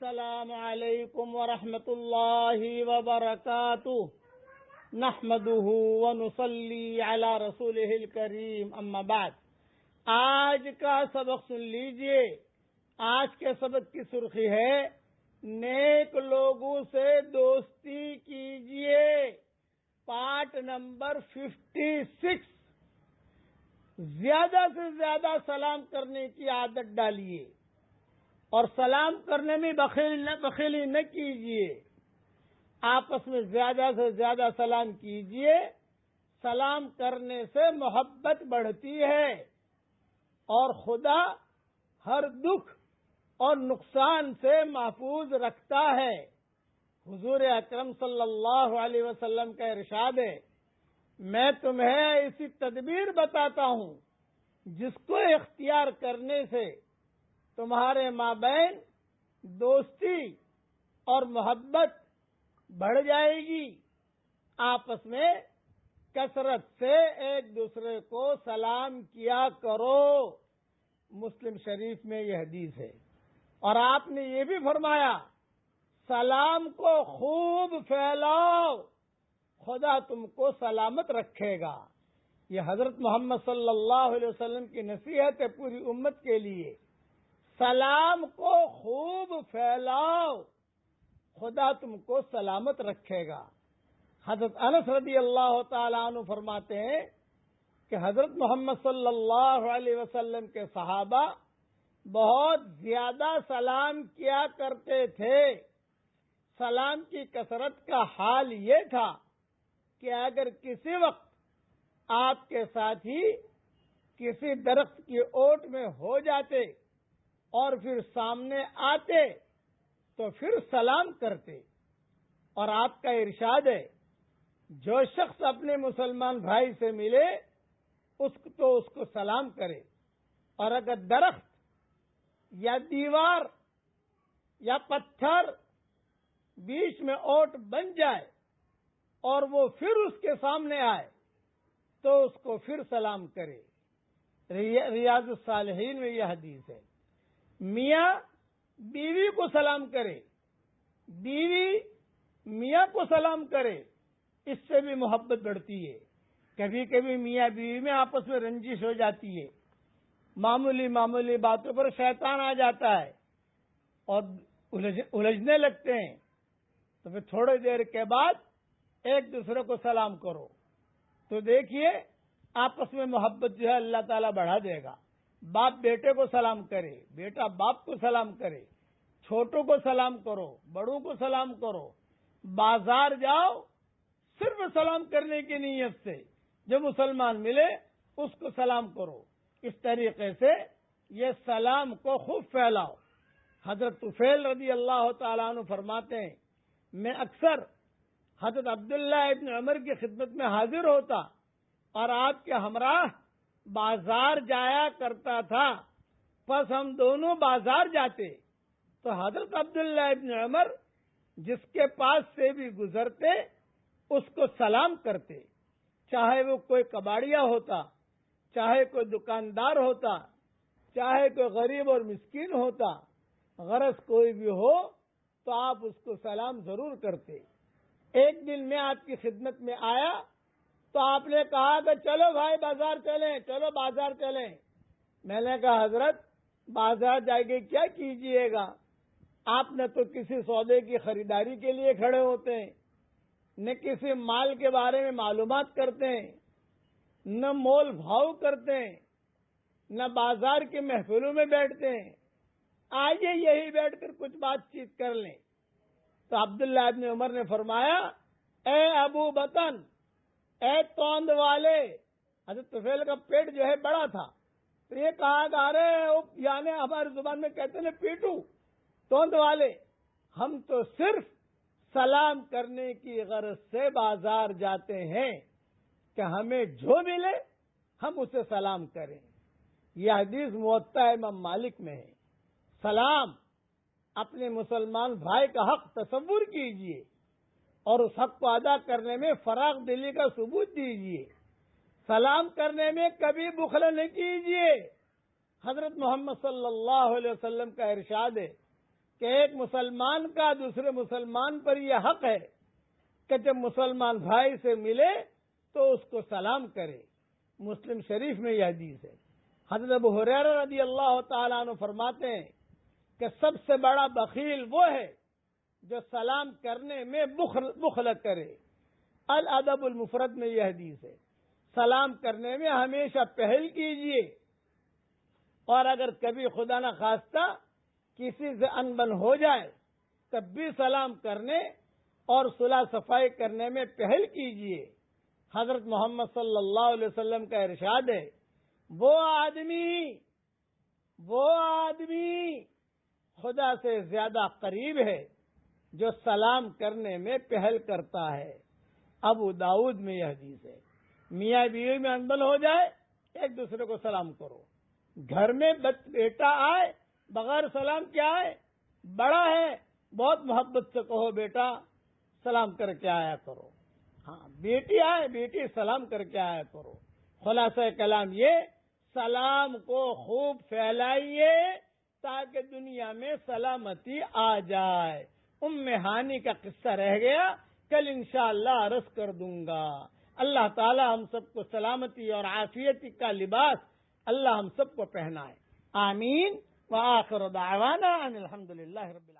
السلام علیکم ورحمۃ اللہ وبرکاتہ نحمده ونصلی علی رسولہ الکریم اما بعد۔ آج کا سبق سن لیجئے۔ آج کے سبق کی سرخی ہے نیک لوگوں سے دوستی کیجئے، پارٹ نمبر 56۔ زیادہ سے زیادہ سلام کرنے کی عادت ڈالیے اور سلام کرنے میں بخیلی نہ کیجیے۔ آپس میں زیادہ سے زیادہ سلام کیجیے۔ سلام کرنے سے محبت بڑھتی ہے اور خدا ہر دکھ اور نقصان سے محفوظ رکھتا ہے۔ حضور اکرم صلی اللہ علیہ وسلم کا ارشاد ہے، میں تمہیں ایسی تدبیر بتاتا ہوں جس کو اختیار کرنے سے تمہارے مابین دوستی اور محبت بڑھ جائے گی۔ آپس میں کثرت سے ایک دوسرے کو سلام کیا کرو۔ مسلم شریف میں یہ حدیث ہے۔ اور آپ نے یہ بھی فرمایا، سلام کو خوب پھیلاؤ، خدا تم کو سلامت رکھے گا۔ یہ حضرت محمد صلی اللہ علیہ وسلم کی نصیحت ہے پوری امت کے لیے۔ سلام کو خوب پھیلاؤ، خدا تم کو سلامت رکھے گا۔ حضرت انس رضی اللہ تعالیٰ عنہ فرماتے ہیں کہ حضرت محمد صلی اللہ علیہ وسلم کے صحابہ بہت زیادہ سلام کیا کرتے تھے۔ سلام کی کثرت کا حال یہ تھا کہ اگر کسی وقت آپ کے ساتھی کسی درخت کی اوٹ میں ہو جاتے اور پھر سامنے آتے تو پھر سلام کرتے، اور آپ کا ارشاد ہے، جو شخص اپنے مسلمان بھائی سے ملے اس کو سلام کرے، اور اگر درخت یا دیوار یا پتھر بیچ میں اوٹ بن جائے اور وہ پھر اس کے سامنے آئے تو اس کو پھر سلام کرے۔ ریاض الصالحین میں یہ حدیث ہے۔ میاں بیوی کو سلام کرے، بیوی میاں کو سلام کرے، اس سے بھی محبت بڑھتی ہے۔ کبھی کبھی میاں بیوی میں آپس میں رنجش ہو جاتی ہے، معمولی باتوں پر شیطان آ جاتا ہے اور الجھنے لگتے ہیں، تو پھر تھوڑی دیر کے بعد ایک دوسرے کو سلام کرو تو دیکھیے آپس میں محبت جو ہے اللہ تعالیٰ بڑھا دے گا۔ باپ بیٹے کو سلام کرے، بیٹا باپ کو سلام کرے، چھوٹوں کو سلام کرو، بڑوں کو سلام کرو۔ بازار جاؤ صرف سلام کرنے کی نیت سے، جو مسلمان ملے اس کو سلام کرو۔ اس طریقے سے یہ سلام کو خوب پھیلاؤ۔ حضرت طفیل رضی اللہ تعالیٰ عنہ فرماتے ہیں، میں اکثر حضرت عبداللہ ابن عمر کی خدمت میں حاضر ہوتا اور آپ کے ہمراہ بازار جایا کرتا تھا، پس ہم دونوں بازار جاتے تو حضرت عبداللہ ابن عمر جس کے پاس سے بھی گزرتے اس کو سلام کرتے، چاہے وہ کوئی کباڑیا ہوتا، چاہے کوئی دکاندار ہوتا، چاہے کوئی غریب اور مسکین ہوتا، غرض کوئی بھی ہو تو آپ اس کو سلام ضرور کرتے۔ ایک دن میں آپ کی خدمت میں آیا تو آپ نے کہا کہ چلو بھائی بازار چلیں، چلو بازار چلیں۔ میں نے کہا حضرت بازار جا کے کیا کیجئے گا؟ آپ نہ تو کسی سودے کی خریداری کے لیے کھڑے ہوتے ہیں، نہ کسی مال کے بارے میں معلومات کرتے ہیں، نہ مول بھاؤ کرتے ہیں، نہ بازار کی محفلوں میں بیٹھتے ہیں۔ آئیے یہی بیٹھ کر کچھ بات چیت کر لیں۔ تو عبداللہ ابن عمر نے فرمایا، اے ابو بطن، اے توند والے، حضرت طفیل کا پیٹ جو ہے بڑا تھا، تو یہ کہا کہ ارے یعنی ہماری زبان میں کہتے ہیں پیٹو، توند والے، ہم تو صرف سلام کرنے کی غرض سے بازار جاتے ہیں کہ ہمیں جو ملے ہم اسے سلام کریں۔ یہ حدیث موطا امام مالک میں ہے۔ سلام، اپنے مسلمان بھائی کا حق تصور کیجئے اور اس حق کو ادا کرنے میں فراغ دلی کا ثبوت دیجئے۔ سلام کرنے میں کبھی بخل نہ کیجئے۔ حضرت محمد صلی اللہ علیہ وسلم کا ارشاد ہے، کہ ایک مسلمان کا دوسرے مسلمان پر یہ حق ہے کہ جب مسلمان بھائی سے ملے تو اس کو سلام کرے. مسلم شریف میں یہ حدیث ہے. حضرت ابو ہریرہ رضی اللہ تعالیٰ عنہ فرماتے ہیں کہ سب سے بڑا بخیل وہ ہے جو سلام کرنے میں بخل کرے. الادب المفرد میں یہ حدیث ہے. سلام کرنے میں ہمیشہ پہل کیجیے، اور اگر کبھی خدا نہ خواستہ کسی سے انبن ہو جائے تب بھی سلام کرنے اور صلح صفائی کرنے میں پہل کیجیے. حضرت محمد صلی اللہ علیہ وسلم کا ارشاد ہے، وہ آدمی خدا سے زیادہ قریب ہے جو سلام کرنے میں پہل کرتا ہے. ابو داؤد میں یہ حدیث ہے. میاں بیوی میں انبن ہو جائے ایک دوسرے کو سلام کرو. گھر میں بیٹا آئے بغیر سلام کیا آئے، بڑا ہے بہت محبت سے کہو بیٹا سلام کر کے آیا کرو. ہاں بیٹی آئے بیٹی سلام کر کے آیا کرو. خلاصہ کلام یہ، سلام کو خوب پھیلائیے تاکہ دنیا میں سلامتی آ جائے. ہانی کا قصہ رہ گیا، کل انشاءاللہ عرض کر دوں گا. اللہ تعالی ہم سب کو سلامتی اور عافیت کا لباس اللہ ہم سب کو پہنائے. آمین. وآخر دعوانا ان الحمدللہ رب العالمین.